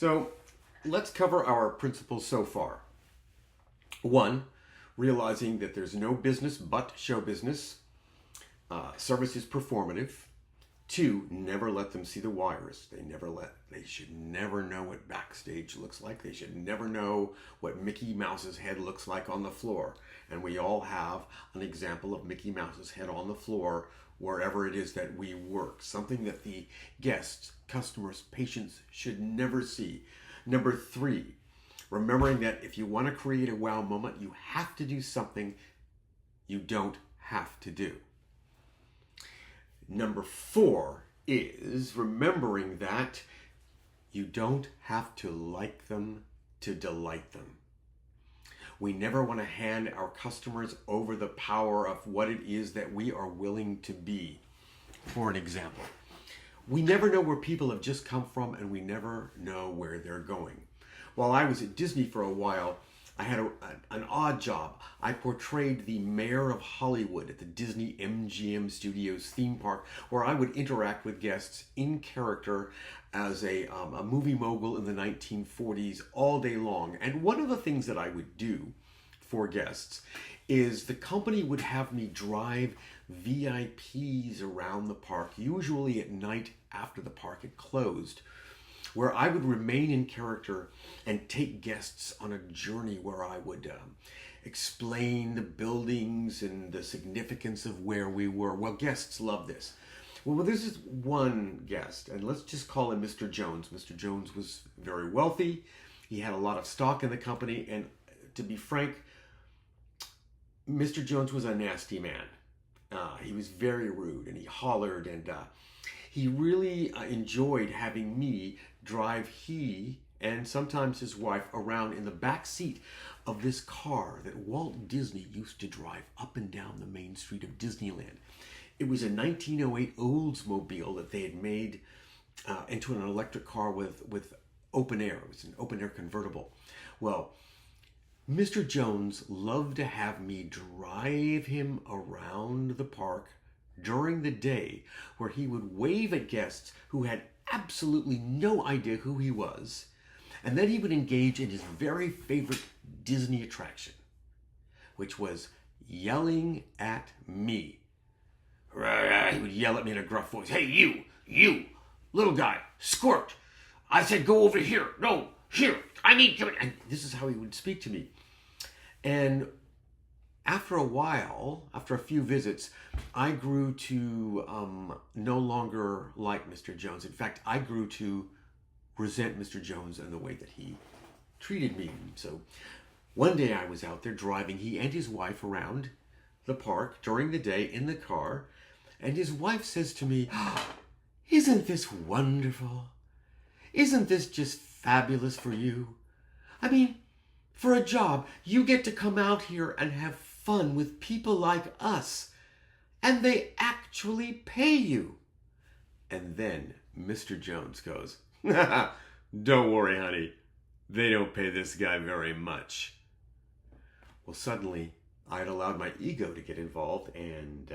So let's cover our principles so far. One, realizing that there's no business but show business. Service is performative. Two, never let them see the wires. They should never know what backstage looks like. They should never know what Mickey Mouse's head looks like on the floor. And we all have an example of Mickey Mouse's head on the floor wherever it is that we work. Something that the guests, customers, patients should never see. Number three, remembering that if you want to create a wow moment, you have to do something you don't have to do. Number four is remembering that you don't have to like them to delight them. We never want to hand our customers over the power of what it is that we are willing to be. For an example, we never know where people have just come from, and we never know where they're going. While I was at Disney for a while, I had an odd job. I portrayed the mayor of Hollywood at the Disney MGM Studios theme park, where I would interact with guests in character as a movie mogul in the 1940s all day long. And one of the things that I would do for guests is the company would have me drive VIPs around the park, usually at night after the park had closed, where I would remain in character and take guests on a journey where I would explain the buildings and the significance of where we were. Well, guests love this. Well, this is one guest, and let's just call him Mr. Jones. Mr. Jones was very wealthy. He had a lot of stock in the company, and to be frank, Mr. Jones was a nasty man. He was very rude, and he hollered, and he really enjoyed having me drive he and sometimes his wife around in the back seat of this car that Walt Disney used to drive up and down the main street of Disneyland. It was a 1908 Oldsmobile that they had made into an electric car with open air. It was an open air convertible. Well, Mr. Jones loved to have me drive him around the park during the day, where he would wave at guests who had absolutely no idea who he was, and then he would engage in his very favorite Disney attraction, which was yelling at me. He would yell at me in a gruff voice. "Hey, you, little guy, squirt. I said go over here. No, here. I mean, come on." And this is how he would speak to me. And after a while, after a few visits, I grew to no longer like Mr. Jones. In fact, I grew to resent Mr. Jones and the way that he treated me. So one day I was out there driving he and his wife around the park during the day in the car, and his wife says to me, "Isn't this wonderful? Isn't this just fabulous for you? I mean, for a job, you get to come out here and have fun with people like us, and they actually pay you." And then Mr. Jones goes, "Don't worry, honey. They don't pay this guy very much." Well, suddenly, I had allowed my ego to get involved, and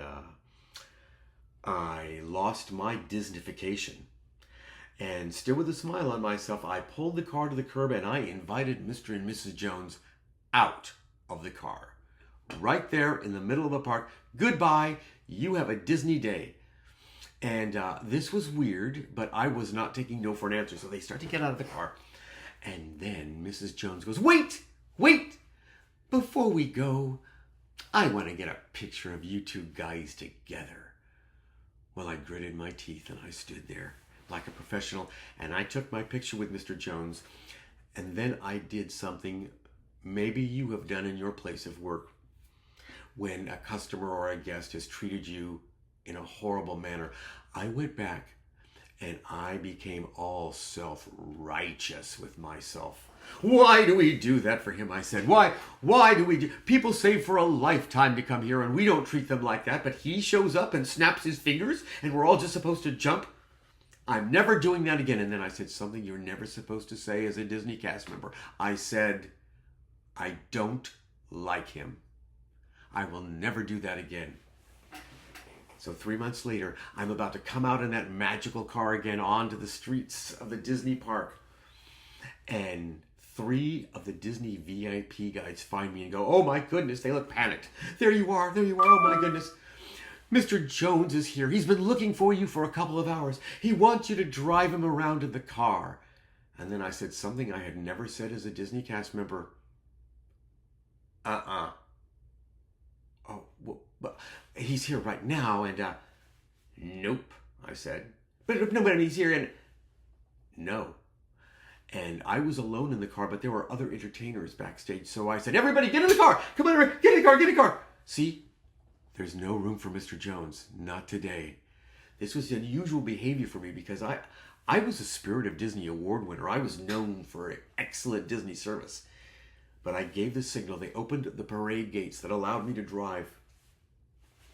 I lost my Disneyfication. And still with a smile on myself, I pulled the car to the curb and I invited Mr. and Mrs. Jones out of the car. Right there in the middle of the park. "Goodbye, you have a Disney day." And this was weird, but I was not taking no for an answer. So they start to get out of the car. And then Mrs. Jones goes, wait, before we go, I want to get a picture of you two guys together." Well, I gritted my teeth and I stood there like a professional, and I took my picture with Mr. Jones. And then I did something maybe you have done in your place of work when a customer or a guest has treated you in a horrible manner. I went back and I became all self-righteous with myself. "Why do we do that for him?" I said. Why do we do? People save for a lifetime to come here and we don't treat them like that, but he shows up and snaps his fingers and we're all just supposed to jump. I'm never doing that again. And then I said something you're never supposed to say as a Disney cast member. I said, "I don't like him. I will never do that again." So 3 months later, I'm about to come out in that magical car again onto the streets of the Disney park. And 3 of the Disney VIP guides find me and go, oh my goodness, they look panicked. There you are, oh my goodness. Mr. Jones is here. He's been looking for you for a couple of hours. He wants you to drive him around in the car. And then I said something I had never said as a Disney cast member. Oh, well, he's here right now, and nope, I said. But no, but he's here, and no. And I was alone in the car, but there were other entertainers backstage. So I said, everybody, get in the car. Come on, get in the car. See, there's no room for Mr. Jones. Not today. This was unusual behavior for me because I was a Spirit of Disney Award winner. I was known for excellent Disney service. But I gave the signal. They opened the parade gates that allowed me to drive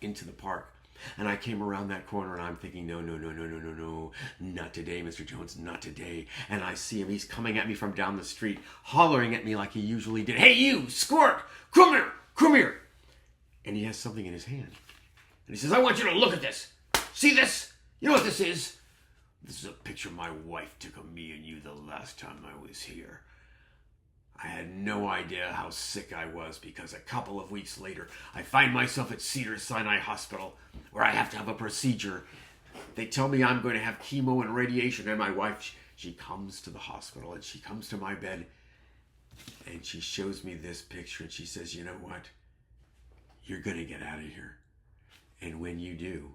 into the park. And I came around that corner and I'm thinking, no, not today, Mr. Jones, not today. And I see him, he's coming at me from down the street, hollering at me like he usually did. Hey, you, Squirt, come here. And he has something in his hand. And he says, I want you to look at this. See this? You know what this is? This is a picture my wife took of me and you the last time I was here. I had no idea how sick I was because a couple of weeks later, I find myself at Cedars-Sinai Hospital where I have to have a procedure. They tell me I'm going to have chemo and radiation, and my wife, she comes to the hospital and she comes to my bed and she shows me this picture and she says, you know what? You're going to get out of here. And when you do,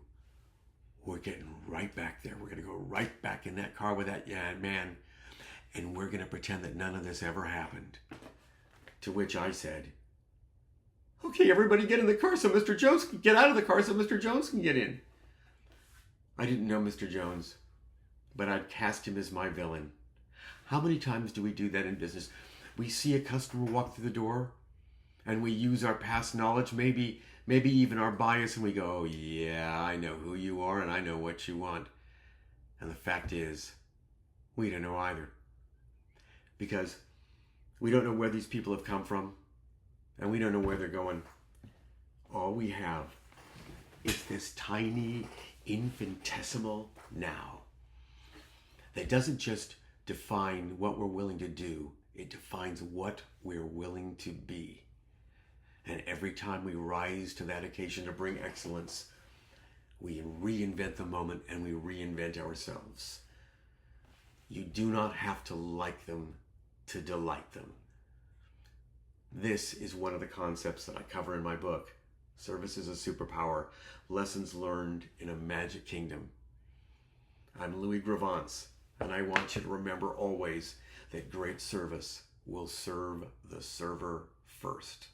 we're getting right back there. We're going to go right back in that car with that man. And we're going to pretend that none of this ever happened. To which I said, okay, everybody get in the car so Mr. Jones can get out of the car so Mr. Jones can get in. I didn't know Mr. Jones, but I'd cast him as my villain. How many times do we do that in business? We see a customer walk through the door and we use our past knowledge, maybe even our bias, and we go, oh, yeah, I know who you are and I know what you want. And the fact is, we don't know either. Because we don't know where these people have come from, and we don't know where they're going. All we have is this tiny, infinitesimal now that doesn't just define what we're willing to do, it defines what we're willing to be. And every time we rise to that occasion to bring excellence, we reinvent the moment and we reinvent ourselves. You do not have to like them to delight them. This is one of the concepts that I cover in my book, Service is a Superpower, Lessons Learned in a Magic Kingdom. I'm Louie Gravance, and I want you to remember always that great service will serve the server first.